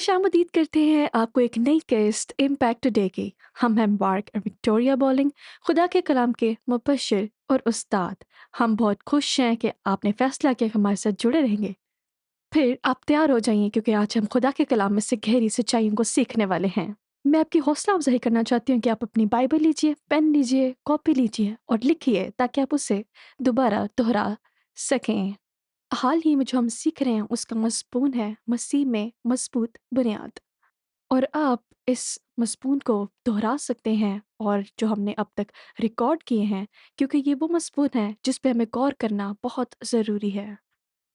खुशामदीद करते हैं आपको एक नई किस्त इम्पैक्ट टुडे की। हम हैं मार्क और विक्टोरिया बॉलिंग, खुदा के कलाम के मुबश्शिर और उस्ताद। हम बहुत खुश हैं कि आपने फ़ैसला किया कि हमारे साथ जुड़े रहेंगे। फिर आप तैयार हो जाइए क्योंकि आज हम खुदा के कलाम में से गहरी सच्चाइयों को सीखने वाले हैं। मैं आपकी हौसला अफजाई करना चाहती हूँ कि आप अपनी बाइबल लीजिए, पेन लीजिए, कॉपी लीजिए और लिखिए ताकि आप उसे दोबारा दोहरा सकें। हाल ही में जो हम सीख रहे हैं उसका मज़मून है मसीह में मज़बूत बुनियाद। और आप इस मज़मून को दोहरा सकते हैं और जो हमने अब तक रिकॉर्ड किए हैं, क्योंकि ये वो मज़मून है जिस पे हमें गौर करना बहुत ज़रूरी है।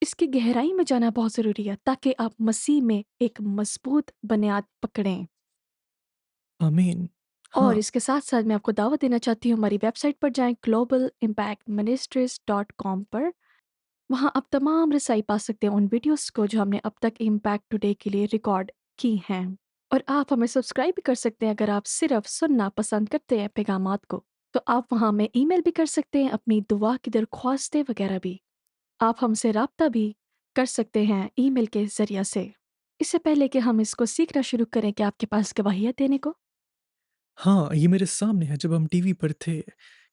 इसकी गहराई में जाना बहुत ज़रूरी है ताकि आप मसीह में एक मज़बूत बुनियाद पकड़ें। आमीन। और हाँ, इसके साथ-साथ मैं आपको दावत देना चाहती हूँ, हमारी वेबसाइट पर जाएँ globalimpactministries.com पर। वहाँ आप तमाम रसाई पा सकते हैं उन वीडियोज़ को जो हमने अब तक इम्पैक्ट टुडे के लिए रिकॉर्ड की हैं। और आप हमें सब्सक्राइब भी कर सकते हैं अगर आप सिर्फ़ सुनना पसंद करते हैं पैगामात को। तो आप वहाँ हमें ईमेल भी कर सकते हैं अपनी दुआ की दरख्वास्तें वगैरह भी। आप हमसे राब्ता भी कर सकते हैं ईमेल के ज़रिया से। इससे पहले कि हम इसको सीखना शुरू करें, क्या आपके पास गवाहियत देने को? हाँ, ये मेरे सामने है। जब हम टीवी पर थे,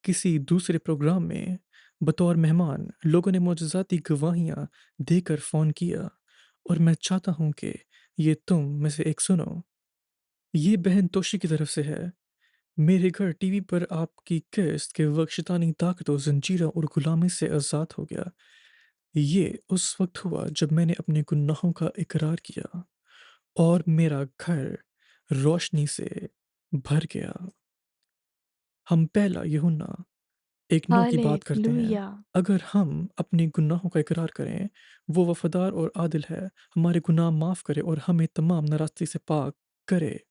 किसी दूसरे प्रोग्राम में बतौर मेहमान लोगों ने मुअज़्ज़ज़ाती गवाहियाँ देकर फ़ोन किया और मैं चाहता हूँ कि ये तुम में से एक सुनो। ये बहन तोशी की तरफ से है। मेरे घर टीवी पर आपकी किस्त के वक़्त शैतानी ताकतों, ज़ंजीरों और गुलामी से आज़ाद हो गया। ये उस वक़्त हुआ जब मैंने अपने गुनाहों का इकरार किया और मेरा घर रोशनी से भर गया। हम पहला यूहन्ना 1:9 की बात करते हैं। हालेलुया! अगर हम अपने गुनाहों का इकरार करें, वो वफ़ादार और आदिल है, हमारे गुनाह माफ़ करे और हमें तमाम नाराज़गी से पाक करे।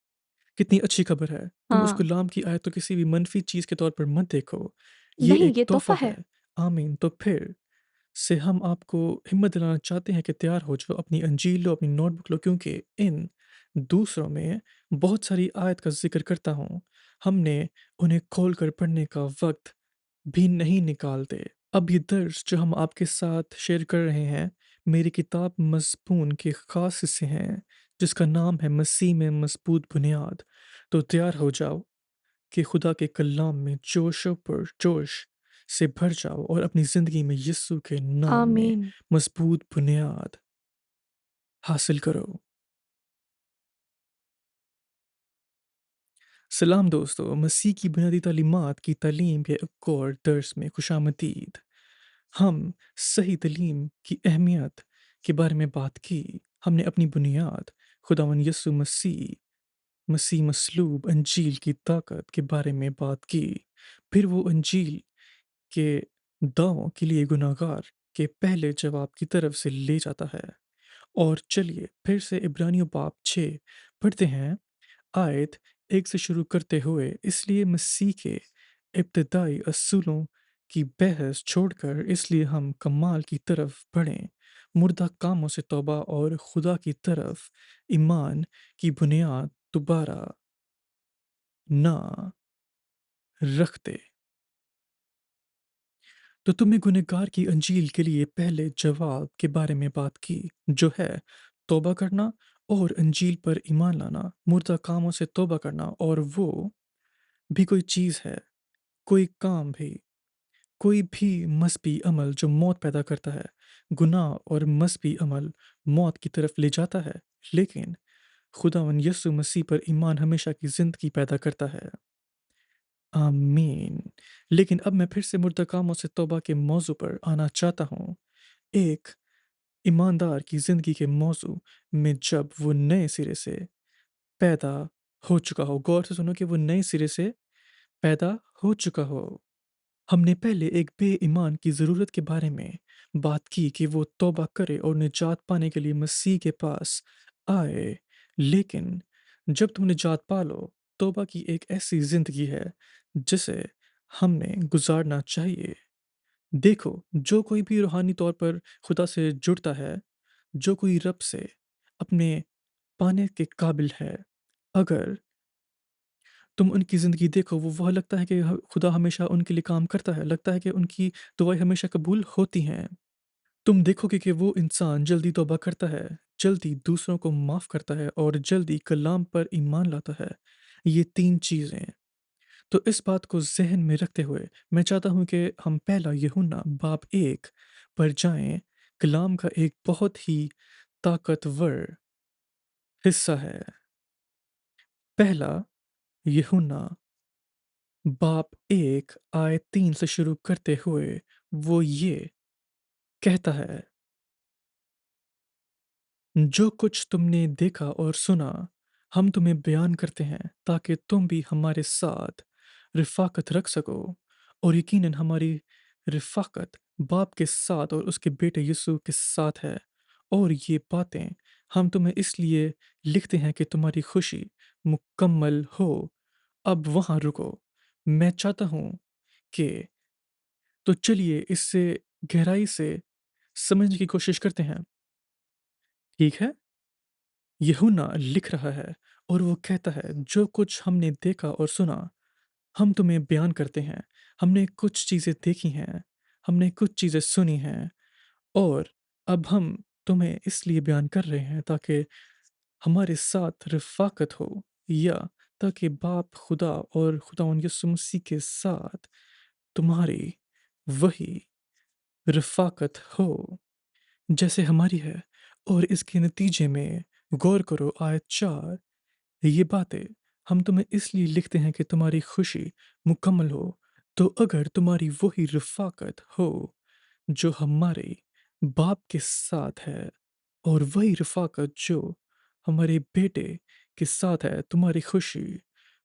कितनी अच्छी खबर है। तुम उस हाँ। गुलाम की आयत को किसी भी मनफ़ी चीज़ के तौर पर मत देखो। ये नहीं, एक ये तोहफ़ा तोहफ़ा है। है। आमीन। तो फिर से हम आपको हिम्मत दिलाना चाहते हैं कि तैयार हो जाओ, अपनी अंजील लो, अपनी नोटबुक लो, क्योंकि इन दूसरों में बहुत सारी आयत का ज़िक्र करता हूँ। हमने उन्हें खोल कर पढ़ने का वक़्त भी नहीं निकालते। अब ये दर्स जो हम आपके साथ शेयर कर रहे हैं, मेरी किताब मज़मून के ख़ास हिस्से हैं, जिसका नाम है मसीह में मज़बूत बुनियाद। तो तैयार हो जाओ कि खुदा के कलाम में जोशो पर जोश से भर जाओ और अपनी ज़िंदगी में यीशु के नाम में आमीन। मज़बूत बुनियाद हासिल करो। सलाम दोस्तों, मसीह की बुनियादी तालीमात की तालीम के एक और दर्स में खुशामदीद। हम सही तालीम की अहमियत के बारे में बात की। हमने अपनी बुनियाद खुदावन यीशु मसीह मसलूब अंजील की ताकत के बारे में बात की। फिर वो अंजील के दावों के लिए गुनाहगार के पहले जवाब की तरफ से ले जाता है। और चलिए फिर से इब्रानियों बाब 6 पढ़ते हैं। आयत 1 से शुरू करते हुए, इसलिए मसीह के इब्तदाई असूलों की बहस छोड़कर इसलिए हम कमाल की तरफ बढ़ें, मुर्दा कामों से तौबा और खुदा की तरफ ईमान की बुनियाद दोबारा ना रखते। तो तुमने गुनहगार की अंजील के लिए पहले जवाब के बारे में बात की, जो है तौबा करना और अंजील पर ईमान लाना, मुर्दा कामों से तौबा करना, और वो भी कोई चीज़ है, कोई काम भी, कोई भी मस्बी अमल जो मौत पैदा करता है। गुनाह और मस्बी अमल मौत की तरफ ले जाता है, लेकिन खुदावन यीशु मसीह पर ईमान हमेशा की ज़िंदगी पैदा करता है। आमीन। लेकिन अब मैं फिर से मुर्दा कामों से तौबा के मौजू पर आना चाहता हूँ। एक ईमानदार की ज़िंदगी के मौजू में जब वो नए सिरे से पैदा हो चुका हो, गौर से सुनो कि वो नए सिरे से पैदा हो चुका हो। हमने पहले एक बेईमान की ज़रूरत के बारे में बात की कि वो तौबा करे और निजात पाने के लिए मसीह के पास आए। लेकिन जब तुम निजात पा लो, तौबा की एक ऐसी ज़िंदगी है जिसे हमने गुजारना चाहिए। देखो, जो कोई भी रूहानी तौर पर खुदा से जुड़ता है, जो कोई रब से अपने पाने के काबिल है, अगर तुम उनकी ज़िंदगी देखो, वो वह लगता है कि खुदा हमेशा उनके लिए काम करता है, लगता है कि उनकी दुआएँ हमेशा कबूल होती हैं। तुम देखोगे कि वो इंसान जल्दी तौबा करता है, जल्दी दूसरों को माफ़ करता है और जल्दी कलाम पर ईमान लाता है। ये 3 चीज़ें। तो इस बात को ज़हन में रखते हुए मैं चाहता हूँ कि हम पहला यूहन्ना बाब 1 पर जाएँ। कलाम का एक बहुत ही ताकतवर हिस्सा है। पहला यूहन्ना बाब 1 आयत 3 से शुरू करते हुए वो ये कहता है, जो कुछ तुमने देखा और सुना हम तुम्हें बयान करते हैं ताकि तुम भी हमारे साथ रिफ़ाक़त रख सको। और यकीनन हमारी रिफ़ाक़त बाप के साथ और उसके बेटे यीशु के साथ है। और ये बातें हम तुम्हें इसलिए लिखते हैं कि तुम्हारी खुशी मुकम्मल हो। अब वहाँ रुको। मैं चाहता हूँ कि तो चलिए इससे गहराई से समझने की कोशिश करते हैं। ठीक है? यूहन्ना लिख रहा है और वो कहता है, जो कुछ हमने देखा और सुना हम तुम्हें बयान करते हैं। हमने कुछ चीज़ें देखी हैं, हमने कुछ चीज़ें सुनी हैं और अब हम तुम्हें इसलिए बयान कर रहे हैं ताकि हमारे साथ रिफ़ाक़त हो, या ताकि बाप खुदा और खुदावंद यीशु मसीह के साथ तुम्हारी वही रिफ़ाक़त हो जैसे हमारी है। और इसके नतीजे में गौर करो आयत 4, ये बातें हम तुम्हें इसलिए लिखते हैं कि तुम्हारी खुशी मुकम्मल हो। तो अगर तुम्हारी वही रिफ़ाक़त हो जो हमारे बाप के साथ है और वही रिफ़ाक़त जो हमारे बेटे के साथ है, तुम्हारी खुशी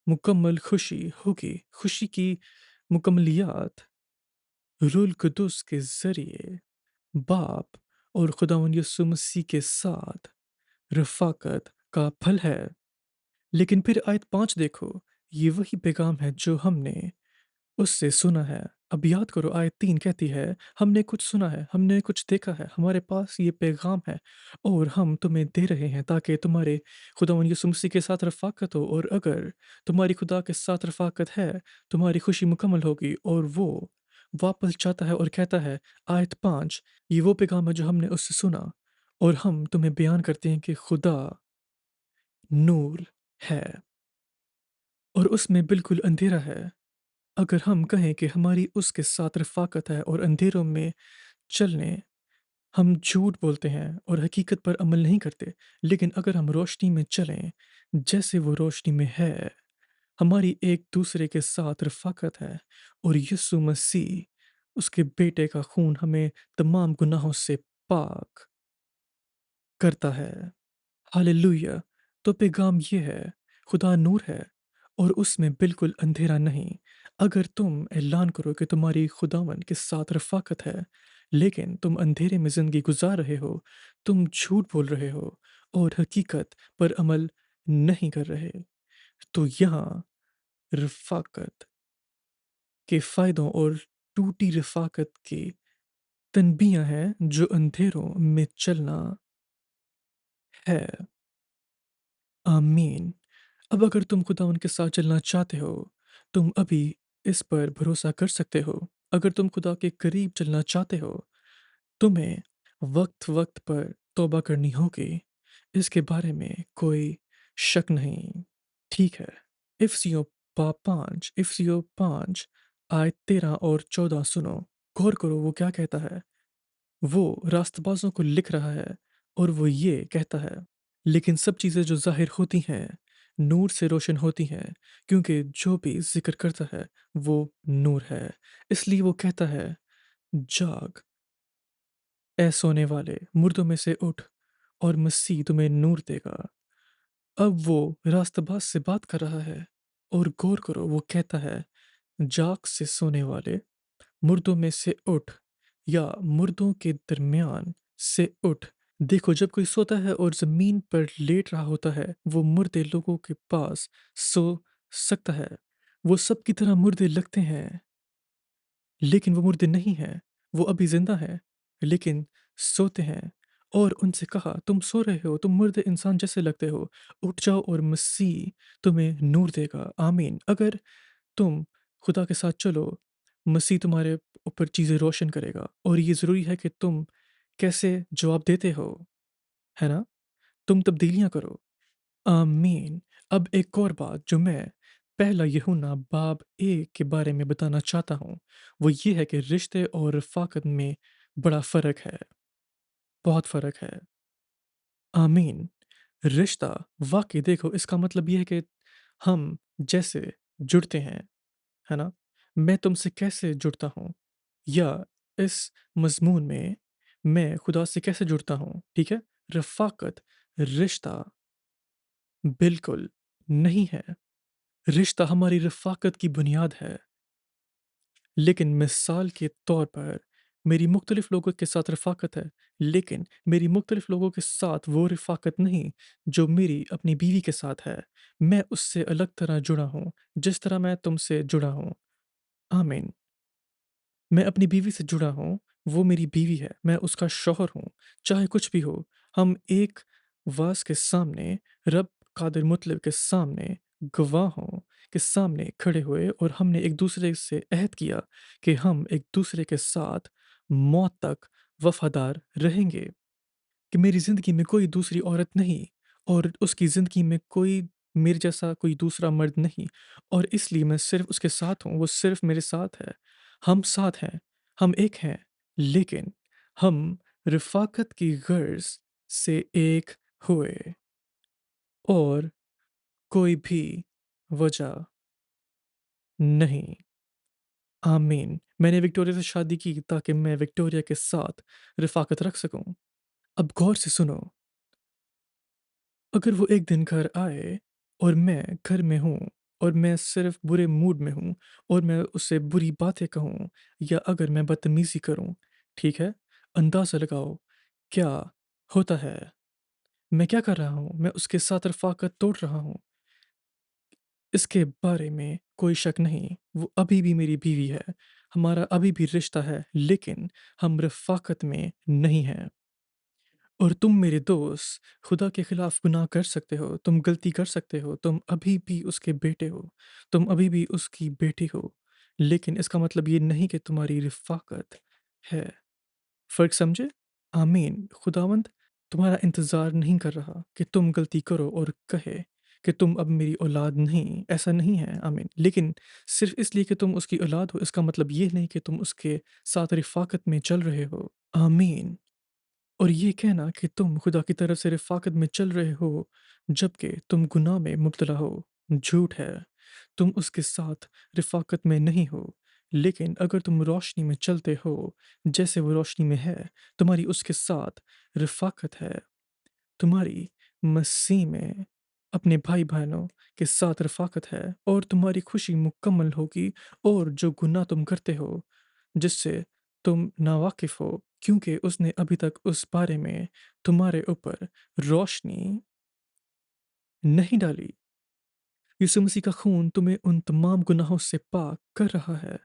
मुकम्मल खुशी होगी। खुशी की मुकम्मलियत रूल कुदुस के ज़रिए बाप और खुदावंद यीशु मसीह के साथ रफ़ाक़त का फल है। लेकिन फिर आयत 5 देखो, ये वही पैगाम है जो हमने उससे सुना है। अब याद करो आयत 3 कहती है, हमने कुछ सुना है, हमने कुछ देखा है, हमारे पास ये पैगाम है और हम तुम्हें दे रहे हैं ताकि तुम्हारे खुदावंद यीशु मसीह के साथ रफ़ाक़त हो। और अगर तुम्हारी खुदा के साथ रफ़ाक़त है, तुम्हारी खुशी मुकम्मल होगी। और वो वापस जाता है और कहता है आयत 5, ये वो पैगाम है जो हमने उससे सुना और हम तुम्हें बयान करते हैं कि खुदा नूर है और उसमें बिल्कुल अंधेरा है। अगर हम कहें कि हमारी उसके साथ रफ़ाक़त है और अंधेरों में चलने हम झूठ बोलते हैं और हकीकत पर अमल नहीं करते। लेकिन अगर हम रोशनी में चलें जैसे वो रोशनी में है, हमारी एक दूसरे के साथ रफ़ाक़त है और यीशु मसीह उसके बेटे का खून हमें तमाम गुनाहों से पाक करता है। हालेलुया! तो पैगाम ये है, खुदा नूर है और उसमें बिल्कुल अंधेरा नहीं। अगर तुम ऐलान करो कि तुम्हारी खुदावन के साथ रफ़ाक़त है, लेकिन तुम अंधेरे में ज़िंदगी गुज़ार रहे हो, तुम झूठ बोल रहे हो और हकीकत पर अमल नहीं कर रहे, तो यहाँ रफ़ाक़त के फ़ायदों और टूटी रफ़ाक़त की तनबीयाँ हैं जो अंधेरों में चलना है। आमीन। अब अगर तुम खुदा उनके साथ चलना चाहते हो, तुम अभी इस पर भरोसा कर सकते हो। अगर तुम खुदा के करीब चलना चाहते हो, तुम्हें वक्त-वक्त पर तौबा करनी होगी। इसके बारे में कोई शक नहीं। ठीक है। इफिसियों 5 आयत 13 और 14 सुनो। गौर करो वो क्या कहता है। वो रास्तबाज़ों को लिख रहा है और वो ये कहता है, लेकिन सब चीज़ें जो ज़ाहिर होती हैं, नूर से रोशन होती हैं, क्योंकि जो भी ज़िक्र करता है, वो नूर है। इसलिए वो कहता है, जाग, ऐ सोने वाले, मुर्दों में से उठ और मसीह तुम्हें नूर देगा। अब वो रास्तबाज़ से बात कर रहा है और गौर करो वो कहता है, जाग से सोने वाले, मुर्दों में से उठ, या मुर्दों के दरमियान से उठ। देखो जब कोई सोता है और जमीन पर लेट रहा होता है, वो मुर्दे लोगों के पास सो सकता है। वो सब की तरह मुर्दे लगते हैं, लेकिन वो मुर्दे नहीं हैं। वो अभी जिंदा हैं, लेकिन सोते हैं। और उनसे कहा, तुम सो रहे हो, तुम मुर्दे इंसान जैसे लगते हो, उठ जाओ और मसीह तुम्हें नूर देगा। आमीन। अगर तुम खुदा के साथ चलो, मसीह तुम्हारे ऊपर चीज़ें रोशन करेगा। और ये ज़रूरी है कि तुम कैसे जवाब देते हो, है ना? तुम तब्दीलियाँ करो। आमीन। अब एक और बात जो मैं पहला यूहन्ना बाब 1 के बारे में बताना चाहता हूँ, वो ये है कि रिश्ते और रफ़ाक़त में बड़ा फ़र्क है, बहुत फ़र्क है। आमीन। रिश्ता वाक़ई देखो इसका मतलब ये है कि हम जैसे जुड़ते हैं, है ना? मैं तुमसे कैसे जुड़ता हूँ या इस मज़मून में मैं खुदा से कैसे जुड़ता हूँ, ठीक है? रफ़ाक़त, रिश्ता बिल्कुल नहीं है। रिश्ता हमारी रफ़ाक़त की बुनियाद है, लेकिन मिसाल के तौर पर मेरी मुख्तलिफ़ लोगों के साथ रफ़ाक़त है, लेकिन मेरी मुख्तलिफ़ लोगों के साथ वो रफ़ाक़त नहीं, जो मेरी अपनी बीवी के साथ है। मैं उससे अलग तरह जुड़ा हूँ, जिस तरह मैं तुमसे जुड़ा हूँ। आमीन। मैं अपनी बीवी से जुड़ा हूँ, वो मेरी बीवी है, मैं उसका शौहर हूँ, चाहे कुछ भी हो। हम एक वास के सामने, रब कादिर मुतलब के सामने, गवाहों के सामने खड़े हुए और हमने एक दूसरे से अहद किया कि हम एक दूसरे के साथ मौत तक वफ़ादार रहेंगे। कि मेरी ज़िंदगी में कोई दूसरी औरत नहीं और उसकी ज़िंदगी में कोई मेरे जैसा कोई दूसरा मर्द नहीं और इसलिए मैं सिर्फ़ उसके साथ हूँ, वो सिर्फ़ मेरे साथ है। हम साथ हैं, हम एक हैं, लेकिन हम रफ़ाक़त की गर्ज़ से एक हुए और कोई भी वजह नहीं। आमीन। मैंने विक्टोरिया से शादी की ताकि मैं विक्टोरिया के साथ रफ़ाक़त रख सकूँ। अब गौर से सुनो, अगर वो एक दिन घर आए और मैं घर में हूँ और मैं सिर्फ बुरे मूड में हूँ और मैं उससे बुरी बातें कहूँ या अगर मैं बदतमीज़ी करूँ, ठीक है? अंदाज़ा लगाओ क्या होता है? मैं क्या कर रहा हूँ? मैं उसके साथ रफ़ाक़त तोड़ रहा हूँ। इसके बारे में कोई शक नहीं, वो अभी भी मेरी बीवी है, हमारा अभी भी रिश्ता है, लेकिन हम रफ़ाक़त में नहीं हैं। और तुम मेरे दोस्त खुदा के खिलाफ गुनाह कर सकते हो, तुम गलती कर सकते हो, तुम अभी भी उसके बेटे हो, तुम अभी भी उसकी बेटी हो, लेकिन इसका मतलब ये नहीं कि तुम्हारी रिफ़ाक़त है। फ़र्क समझे? आमीन। खुदावंद तुम्हारा इंतज़ार नहीं कर रहा कि तुम गलती करो और कहे कि तुम अब मेरी औलाद नहीं, ऐसा नहीं है, आमीन। लेकिन सिर्फ़ इसलिए कि तुम उसकी औलाद हो, इसका मतलब ये नहीं कि तुम उसके साथ रिफ़ाक़त में चल रहे हो। आमीन। और ये कहना कि तुम खुदा की तरफ से रफ़ाक़त में चल रहे हो, जबकि तुम गुनाह में मुब्तला हो, झूठ है। तुम उसके साथ रफ़ाक़त में नहीं हो। लेकिन अगर तुम रोशनी में चलते हो, जैसे वो रोशनी में है, तुम्हारी उसके साथ रफ़ाक़त है। तुम्हारी मसीह में अपने भाई-बहनों के साथ रफ़ाक़त है और तुम्हारी खुशी मुकम्मल होगी और जो गुनाह तुम करते हो, जिससे तुम नावाकिफ़ हो, क्योंकि उसने अभी तक उस बारे में तुम्हारे ऊपर रोशनी नहीं डाली। यीशु मसीह का खून तुम्हें उन तमाम गुनाहों से पाक कर रहा है।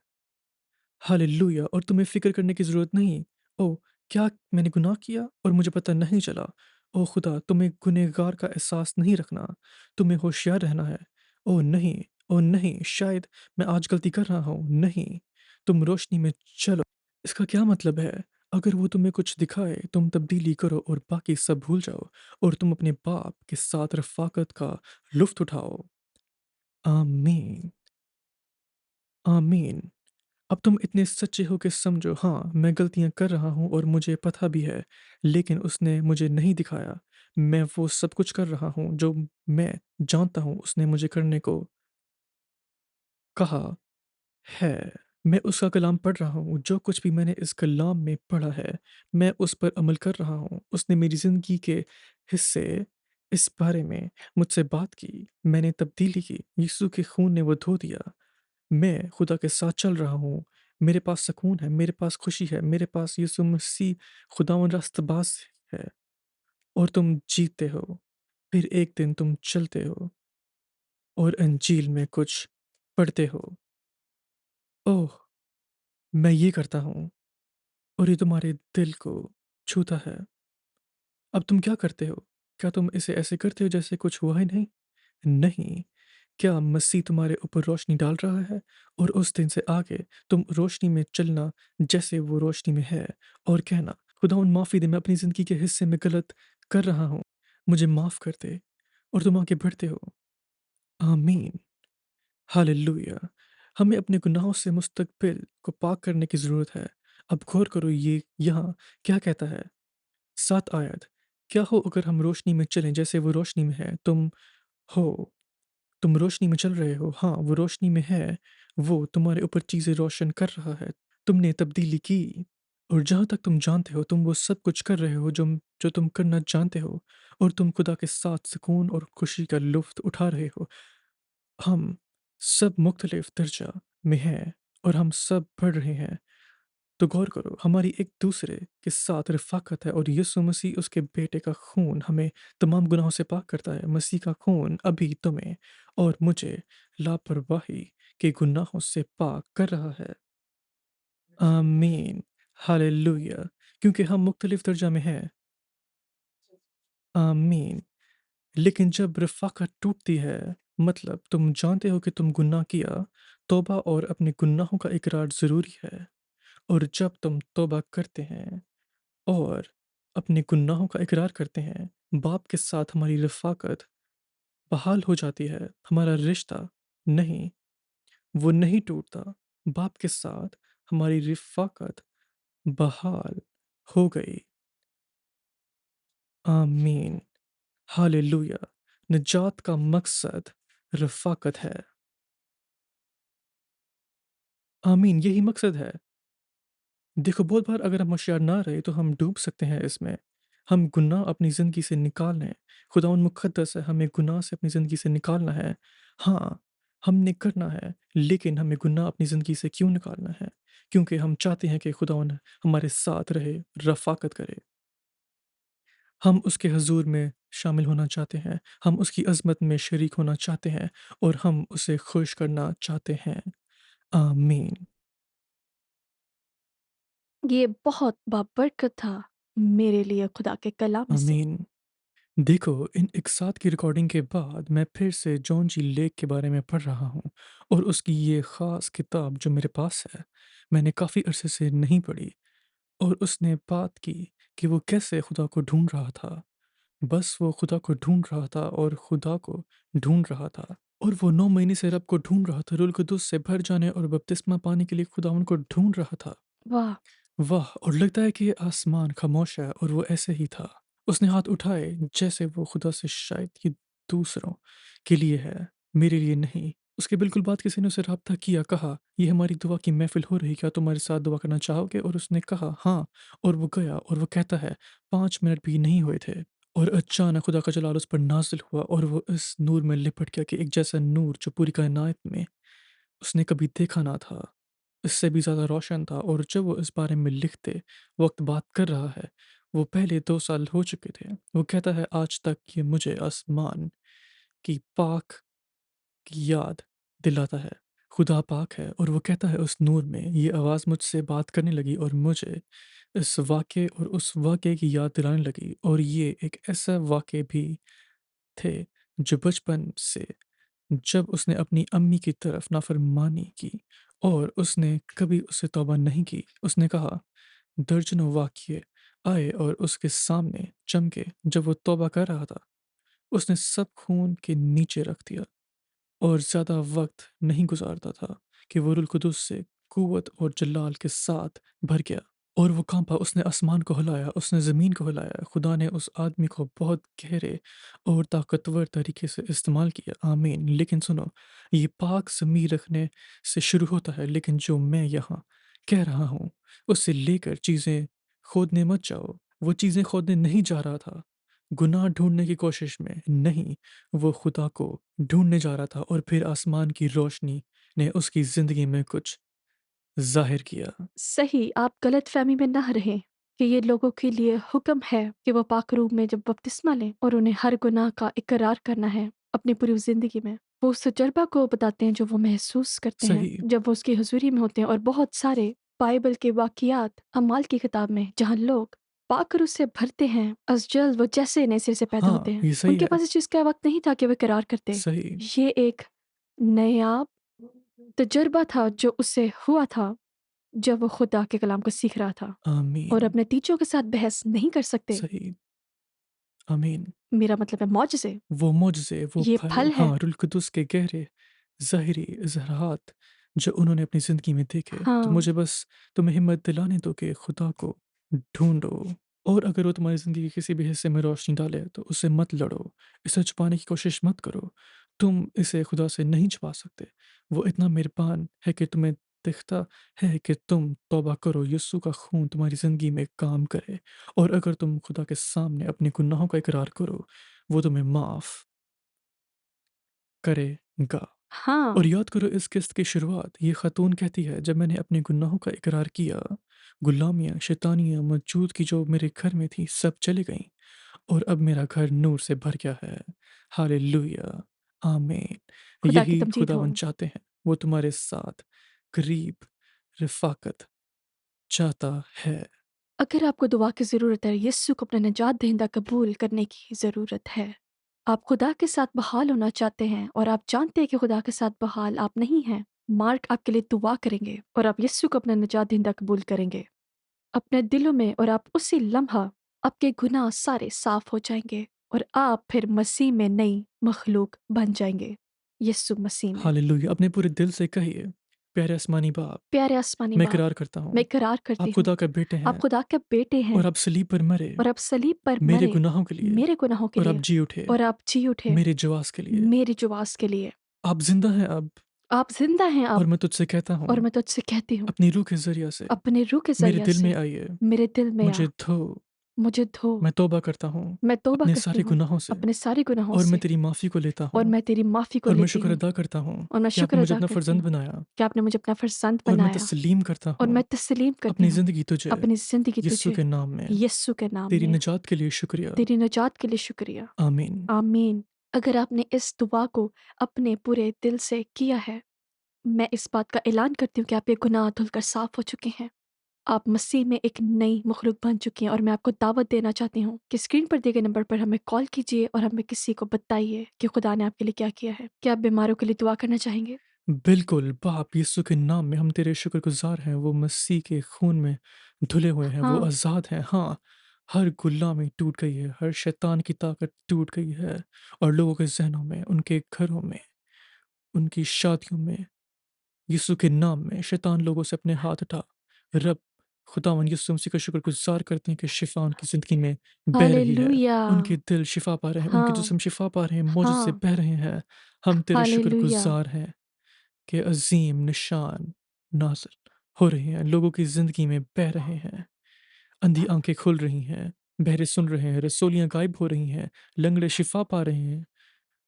हालेलुया! और तुम्हें फ़िक्र करने की ज़रूरत नहीं, ओह! क्या मैंने गुनाह किया और मुझे पता नहीं चला? ओह खुदा! तुम्हें गुनहगार का एहसास नहीं रखना, तुम्हें होशियार रहना है। ओह नहीं! ओह नहीं! शायद मैं आज गलती कर रहा हूँ, नहीं, तुम रोशनी में चलो। इसका क्या मतलब है? अगर वो तुम्हें कुछ दिखाए, तुम तब्दीली करो और बाकी सब भूल जाओ और तुम अपने बाप के साथ रफ़ाक़त का लुत्फ़ उठाओ। आमीन, आमीन। अब तुम इतने सच्चे हो कि समझो हाँ, मैं गलतियाँ कर रहा हूँ और मुझे पता भी है, लेकिन उसने मुझे नहीं दिखाया। मैं वो सब कुछ कर रहा हूँ जो मैं जानता हूँ उसने मुझे करने को कहा है। मैं उसका कलाम पढ़ रहा हूँ, जो कुछ भी मैंने इस कलाम में पढ़ा है, मैं उस पर अमल कर रहा हूँ। उसने मेरी ज़िंदगी के हिस्से इस बारे में मुझसे बात की, मैंने तब्दीली की, यीशु के खून ने वो धो दिया। मैं खुदा के साथ चल रहा हूँ। मेरे पास सुकून है, मेरे पास खुशी है, मेरे पास यीशु मसीह खुदावंद रास्तबाज़ है और तुम जीते हो। फिर एक दिन तुम चलते हो और इंजील में कुछ पढ़ते हो। ओह! मैं ये करता हूँ और ये तुम्हारे दिल को छूता है। अब तुम क्या करते हो? क्या तुम इसे ऐसे करते हो जैसे कुछ हुआ ही नहीं? नहीं। क्या मसीह तुम्हारे ऊपर रोशनी डाल रहा है और उस दिन से आगे तुम रोशनी में चलना जैसे वो रोशनी में है और कहना खुदावंद माफ़ी दे, मैं अपनी ज़िंदगी के हिस्से में गलत कर रहा हूँ। मुझे माफ़ कर दे और तुम आगे बढ़ते हो। आमीन। हालेलुया! हमें अपने गुनाहों से मुस्तक़बिल को पाक करने की ज़रूरत है। अब गौर करो ये यहाँ क्या कहता है? 7 आयत, क्या हो अगर हम रोशनी में चलें जैसे वो रोशनी में है? हो तुम रोशनी में चल रहे हो। हाँ, वो रोशनी में है, वो तुम्हारे ऊपर चीज़ें रोशन कर रहा है। तुमने तब्दीली की और जहाँ तक तुम जानते हो, तुम वो सब कुछ कर रहे हो जो तुम करना जानते हो और तुम खुदा के साथ सुकून और खुशी का लुत्फ़ उठा रहे हो। हम सब मुख्तलिफ दर्जा में हैं और हम सब बढ़ रहे हैं। तो गौर करो, हमारी एक दूसरे के साथ रफ़ाक़त है और यीशु मसीह उसके बेटे का खून हमें तमाम गुनाहों से पाक करता है। मसीह का खून अभी तुम्हें और मुझे लापरवाही के गुनाहों से पाक कर रहा है। आमीन। हालेलुया! क्योंकि हम मुख्तलिफ दर्जा में हैं। आमीन। लेकिन जब रफ़ाक़त टूटती है, मतलब तुम जानते हो कि तुम गुनाह किया, तौबा और अपने गुनाहों का इकरार ज़रूरी है। और जब तुम तौबा करते हैं और अपने गुनाहों का इकरार करते हैं, बाप के साथ हमारी रफ़ाक़त बहाल हो जाती है। हमारा रिश्ता नहीं, वो नहीं टूटता। बाप के साथ हमारी रफ़ाक़त बहाल हो गई। आमीन। हालेलुया! निजात का मकसद रफ़ाक़त है। आमीन, यही मकसद है। देखो, बहुत बार अगर हम होशियार ना रहे तो हम डूब सकते हैं इसमें। हम गुनाह अपनी ज़िंदगी से निकाल लें। खुदावंद मुक़द्दस है, हमें गुनाह से अपनी ज़िंदगी से निकालना है। हाँ, हमने करना है, लेकिन हमें गुनाह अपनी ज़िंदगी से क्यों निकालना है? क्योंकि हम चाहते हैं कि खुदावंद हमारे साथ रहे, रफ़ाक़त करे। हम उसके हज़ूर में शामिल होना चाहते हैं, हम उसकी अज़मत में शरीक होना चाहते हैं और हम उसे खुश करना चाहते हैं। आमीन। ये बहुत बाबरकत था मेरे लिए खुदा के कलाम में से। आमीन। देखो, इन एक साथ की रिकॉर्डिंग के बाद मैं फिर से जॉन जी लेक के बारे में पढ़ रहा हूँ और उसकी ये ख़ास किताब जो मेरे पास है, मैंने काफ़ी अरसे से नहीं पढ़ी और उसने बात की कि वो कैसे खुदा को ढूँढ रहा था। बस वो खुदा को ढूँढ रहा था और खुदा को ढूँढ रहा था और वो 9 महीने से रब को ढूँढ रहा था, रूह कुदुस से भर जाने और बपतिस्मा पाने के लिए खुदावंद को ढूँढ रहा था। वाह! वाह! और लगता है कि ये आसमान खामोश है और वो ऐसे ही था। उसने हाथ उठाए जैसे वो खुदा से शायद ये दूसरों के लिए है, मेरे लिए नहीं। उसके बिल्कुल बाद किसी ने उससे राब्ता किया, कहा, "ये हमारी दुआ की महफ़िल हो रही, क्या तुम हमारे साथ दुआ करना चाहोगे?" और उसने कहा, "हाँ।" और वो गया और वो कहता है, 5 मिनट भी नहीं हुए थे और अचानक खुदा का जलाल उस पर नाज़िल हुआ और वो इस नूर में लिपट गया कि एक जैसा नूर जो पूरी कायनात में उसने कभी देखा ना था। इससे भी ज़्यादा रोशन था और जब वो इस बारे में लिखते वक़्त बात कर रहा है, वो पहले 2 साल हो चुके थे। वो कहता है, आज तक ये मुझे आसमान की पाक की याद दिलाता है। खुदा पाक है और वो कहता है उस नूर में ये आवाज़ मुझसे बात करने लगी और मुझे इस वाक़ये और उस वाक़ये की याद दिलाने लगी और ये एक ऐसा वाक़ये भी थे जो बचपन से जब उसने अपनी अम्मी की तरफ नाफ़रमानी की और उसने कभी उससे तौबा नहीं की। उसने कहा, दर्जनों वाक़ये आए और उसके सामने चमके जब वो तौबा कर रहा था। उसने सब खून के नीचे रख दिया और ज़्यादा वक़्त नहीं गुज़ारता था कि वो रुल कुदुस से क़ुव्वत और जलाल के साथ भर गया। और वो काँपा, उसने आसमान को हिलाया, उसने ज़मीन को हिलाया। खुदा ने उस आदमी को बहुत गहरे और ताकतवर तरीके से इस्तेमाल किया। आमीन। लेकिन सुनो, ये पाक ज़मीर रखने से शुरू होता है, लेकिन जो मैं यहाँ कह रहा हूँ, उससे लेकर चीज़ें खोदने मत जाओ। वो चीज़ें खोदने नहीं जा रहा था, गुनाह ढूँढने की कोशिश में नहीं, वो खुदा को ढूँढने जा रहा था और फिर आसमान की रोशनी ने उसकी ज़िंदगी में कुछ ज़ाहिर किया। सही, आप गलतफ़हमी में ना रहें कि ये लोगों के लिए हुक्म है कि वो पाक रूह में जब बपतिस्मा लें और उन्हें हर गुनाह का इकरार करना है अपनी पूरी ज़िंदगी में। वो उस तजुर्बा को बताते हैं जो वो महसूस करते हैं सही, जब वो उसकी हुज़ूरी में होते हैं और बहुत सारे बाइबल के वाक़ियात अमाल की किताब में जहाँ लोग पाक रूह से भरते हैं, अज़जल वो जैसे नए सिरे से पैदा हाँ, होते हैं। ये सही उनके है, पास इस चीज़ का वक़्त नहीं था कि वो इकरार करते। सही, ये एक नायाब तजुर्बा था जो उससे हुआ था जब वो खुदा के कलाम को सीख रहा था और आमीन। अपने टीचरों के साथ बहस नहीं कर सकते। सही। आमीन। मेरा मतलब है मौजज़े। वो मुझसे वो ये फल, फल है। हाँ, रूल कुदस के गहरे ज़ाहिरी इज़हारात जो उन्होंने अपनी ज़िंदगी में देखे। तो हाँ, मुझे बस तुम्हें हिम्मत दिलाने दो कि खुदा को ढूँढो, और अगर वो तुम्हारी ज़िंदगी के किसी भी हिस्से में रोशनी डाले तो उससे मत लड़ो, इसे छुपाने की कोशिश मत करो। तुम इसे खुदा से नहीं छुपा सकते। वो इतना मेहरबान है कि तुम्हें दिखता है कि तुम तौबा करो, यीशु का खून तुम्हारी ज़िंदगी में काम करे, और अगर तुम खुदा के सामने अपने गुनाहों का इकरार करो, वो तुम्हें माफ़ करेगा। और हाँ, याद करो इस किस्त की शुरुआत, ये खातून कहती है, जब मैंने अपने गुनाहों का इकरार किया, गुलामियाँ, शैतानियाँ, मौजूद की जो मेरे घर में थी, सब चली गईं, और अब मेरा घर नूर से भर गया है। हालेलुया, आमीन। खुदा की यही तमजीद हो। खुदावंद चाहते हैं, वो तुम्हारे साथ करीब रफ़ाकत चाहता है। अगर आपको दुआ की ज़रूरत है, यीशु को अपना निजात दहिंदा कबूल करने की ज़रूरत है। आप खुदा के साथ बहाल होना चाहते हैं और आप जानते हैं कि खुदा के साथ बहाल आप नहीं हैं। मार्क आपके लिए दुआ करेंगे और आप यीशु को अपना निजात दहिंदा कबूल करेंगे अपने दिलों में, और आप उसी लम्हा आपके गुनाह सारे साफ हो जाएंगे और आप फिर मसीह में नई मखलूक बन जाएंगे। यीशु मसीह में। हालेलुया, अपने पूरे दिल से कहिए, प्यारे आसमानी बाप, प्यारे आसमानी मैं बाप, इकरार करता मैं हूँ, इकरार करती आप हूँ, खुदा के बेटे आप हैं, खुदा के बेटे हैं और आप सलीब पर मरे और आप सलीब पर मेरे मरे गुनाहों के लिए, मेरे गुनाहों के और आप लिए जी उठे और आप जी उठे मेरे जवास के लिए। मेरी जुबास के लिए। आप ज़िंदा हैं अब, आप जिंदा हैं और अब, मैं तुझसे कहता और हूँ, मैं तुझसे कहती हूँ, अपनी रूह के ज़रिया से अपने रूह के मेरे जरिया दिल में से आइए, मेरे दिल में आ, मुझे धो, मुझे धो। मैं तौबा करता हूँ मैं तौबा अपने करती सारे हूँ गुनाहों से, अपने सारे गुनाहों और मैं से तेरी माफ़ी को लेता और हूँ, मैं तेरी माफ़ी को और मैं लेती शुक्र हूँ अदा करता हूँ और मैं कि आपने शुक्र मुझे अदा अपना करती फ़र्ज़ंद हूँ बनाया, कि आपने मुझे अपना फर्जंद और मैं बनाया। तस्लीम करता और हूँ मैं तस्लीम करती अपनी हूँ ज़िंदगी तुझे, अपनी ज़िंदगी यीशु तुझे, के नाम में। यीशु के नाम तेरी में। निजात के लिए शुक्रिया। तेरी निजात के लिए शुक्रिया। आमीन। आमीन। अगर आपने इस दुआ को अपने पूरे दिल से किया है, मैं इस बात का ऐलान करती हूँ कि आपके गुनाह धुलकर साफ हो चुके हैं। आप मसीह में एक नई मखलूक बन चुकी हैं और मैं आपको दावत देना चाहती हूँ कि स्क्रीन पर दिए गए नंबर पर हमें कॉल कीजिए और हमें किसी को बताइए कि खुदा ने आपके लिए क्या किया है। क्या आप बीमारों के लिए दुआ करना चाहेंगे? बिल्कुल, बाप यीशु के नाम में हम तेरे शुक्रगुज़ार हैं, वो मसीह के खून में धुले हुए हैं, वो हाँ, आज़ाद हैं। हाँ, हर गुलामी टूट गई है, हर शैतान की ताकत टूट गई है, और लोगों के ज़हनों में, उनके घरों में, उनकी शादियों में, यीशु के नाम में शैतान लोगों से अपने हाथ उठा। रब खुदावंद यीशु मसीह का शुक्रगुज़ार करते हैं कि शिफ़ा उनकी ज़िंदगी में बह रही है। हालेलुया। उनके दिल शिफ़ा पा रहे हैं, उनके हाँ, जिस्म शिफ़ा पा रहे हैं, मौजज़ से हाँ, बह रहे हैं। हम तेरे हालेलुया। शुक्रगुज़ार हैं के अज़ीम निशान नाज़िल हो रहे हैं, लोगों की ज़िंदगी में बह रहे हैं, अंधी आँखें खुल रही हैं, बहरे सुन रहे हैं, रसोलियाँ गायब हो रही हैं, लंगड़े शिफ़ा पा रहे हैं,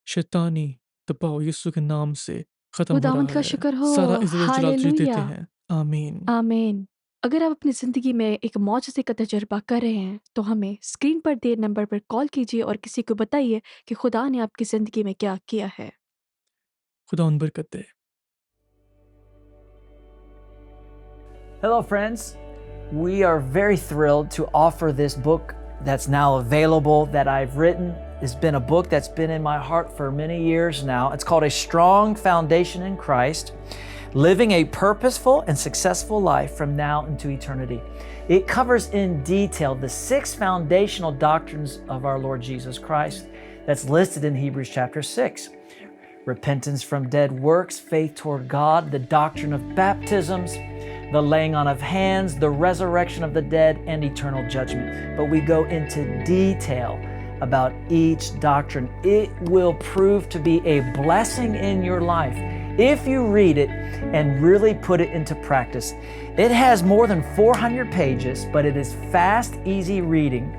शैतानी दबाव यीशु के नाम से ख़त्म हो खुदावंद रहा का है। शुक्र हो। सारा इज़्ज़त और जलाल तुझे हालेलुया। देते हैं। आमीन। आमीन। अगर आप अपनी ज़िंदगी में एक मौजज़े का तजुर्बा कर रहे हैं, तो हमें स्क्रीन पर दिए नंबर पर कॉल कीजिए और किसी को बताइए कि खुदा ने आपकी ज़िंदगी में क्या किया है। खुदावंद बरकत दे। Hello, friends. We are very thrilled to offer this book that's now available that I've written. It's been a book that's been in my heart for many years now. It's called A Strong Foundation in Christ, Living a Purposeful and Successful Life from Now into Eternity. It covers in detail the 6 foundational doctrines of our Lord Jesus Christ that's listed in Hebrews chapter 6. Repentance from dead works, faith toward God, the doctrine of baptisms, the laying on of hands, the resurrection of the dead, and eternal judgment. But we go into detail about each doctrine. It will prove to be a blessing in your life if you read it and really put it into practice. It has more than 400 pages, but it is fast, easy reading.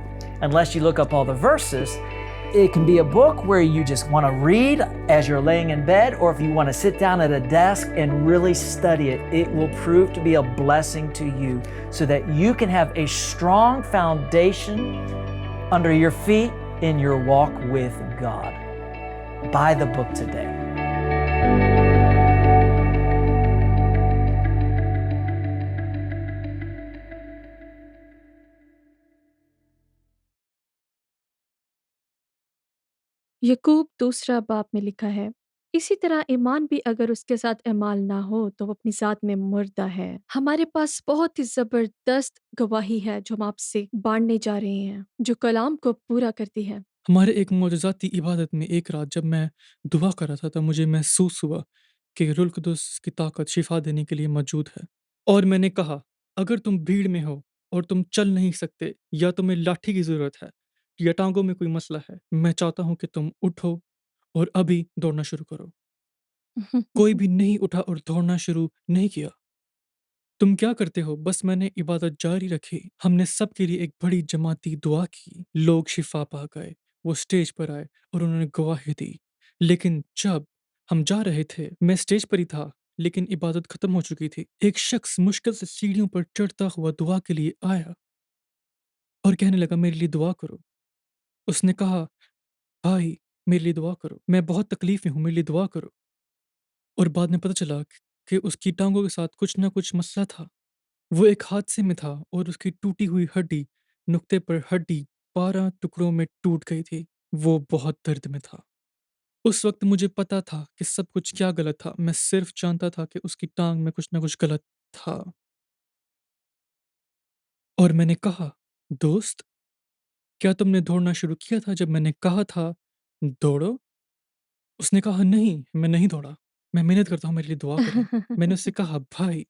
Unless you look up all the verses, it can be a book where you just want to read as you're laying in bed, or if you want to sit down at a desk and really study it, it will prove to be a blessing to you so that you can have a strong foundation under your feet in your walk with God. Buy the book today. यकूब दूसरा बाब में लिखा है, इसी तरह ईमान भी अगर उसके साथ अमाल ना हो तो वो अपनी ज़ात में मुर्दा है। हमारे पास बहुत ही ज़बरदस्त गवाही है जो हम आपसे बाँटने जा रहे हैं, जो कलाम को पूरा करती है। हमारे एक मोजज़ाती इबादत में एक रात जब मैं दुआ कर रहा था तब मुझे महसूस हुआ कि रूहुल कुदस की ताकत शिफा देने के लिए मौजूद है। और मैंने कहा, अगर तुम भीड़ में हो और तुम चल नहीं सकते या तुम्हें लाठी की ज़रूरत है या टाँगों में कोई मसला है, मैं चाहता हूँ कि तुम उठो और अभी दौड़ना शुरू करो। कोई भी नहीं उठा और दौड़ना शुरू नहीं किया। तुम क्या करते हो? बस मैंने इबादत जारी रखी। हमने सबके लिए एक बड़ी जमाती दुआ की। लोग शिफा पा गए। वो स्टेज पर आए और उन्होंने गवाही दी। लेकिन जब हम जा रहे थे, मैं स्टेज पर ही था, लेकिन इबादत खत्म हो चुकी थी। एक शख्स मुश्किल से सीढ़ियों पर चढ़ता हुआ दुआ के लिए आया और कहने लगा, मेरे लिए दुआ करो। उसने कहा, भाई, मेरे लिए दुआ करो। मैं बहुत तकलीफ में हूँ, मेरे लिए दुआ करो। और बाद में पता चला कि उसकी टांगों के साथ कुछ ना कुछ मसला था। वो एक हादसे में था और उसकी टूटी हुई हड्डी, नुक्ते पर हड्डी 12 टुकड़ों में टूट गई थी। वो बहुत दर्द में था। उस वक्त मुझे पता था कि सब कुछ क्या गलत था। मैं सिर्फ जानता था कि उसकी टांग में कुछ ना कुछ गलत था। और मैंने कहा, दोस्त, क्या तुमने दौड़ना शुरू किया था जब मैंने कहा था दौड़ो? उसने कहा, नहीं, मैं नहीं दौड़ा। मैं मेहनत करता हूँ, मेरे लिए दुआ करें। मैंने उससे कहा, भाई,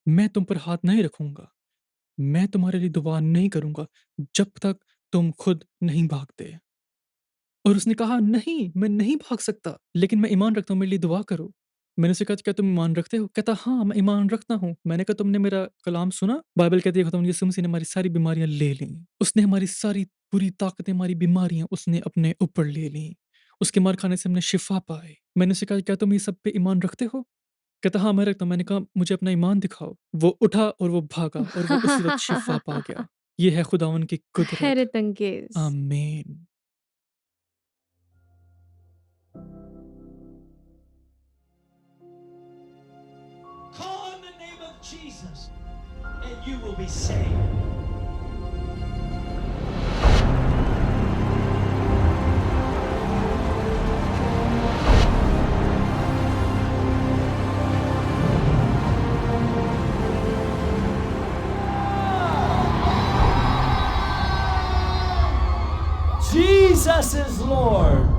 मैं तुम पर हाथ नहीं रखूंगा। मैं तुम्हारे लिए दुआ नहीं करूंगा जब तक तुम खुद नहीं भागते। और उसने कहा, नहीं, मैं नहीं भाग सकता, लेकिन मैं ईमान रखता हूँ, मेरे लिए दुआ करो। मैंने उसे कहा, क्या तुम ईमान रखते हो? कहता, हाँ, मैं ईमान रखता हूँ। मैंने कहा, तुमने मेरा कलाम सुना? बाइबल कहती है खुदावंद यीशु मसीह ने हमारी सारी बीमारियां ले ली। उसने हमारी सारी बुरी ताकतें, हमारी बीमारियां उसने अपने ऊपर ले ली। उसके मार खाने से हमने शिफा पाई। मैंने उसे कहा, क्या तुम ये सब पे ईमान रखते हो? कहता, हाँ, मैं रखता हूँ। मैंने कहा, मुझे अपना ईमान दिखाओ। वो उठा और वो भागा और वो उसी वक्त शिफा पा गया। ये है खुदावन की कुदरत। हैरत अंगेज। आमीन। Call on the name of Jesus and you will be saved. Jesus is Lord.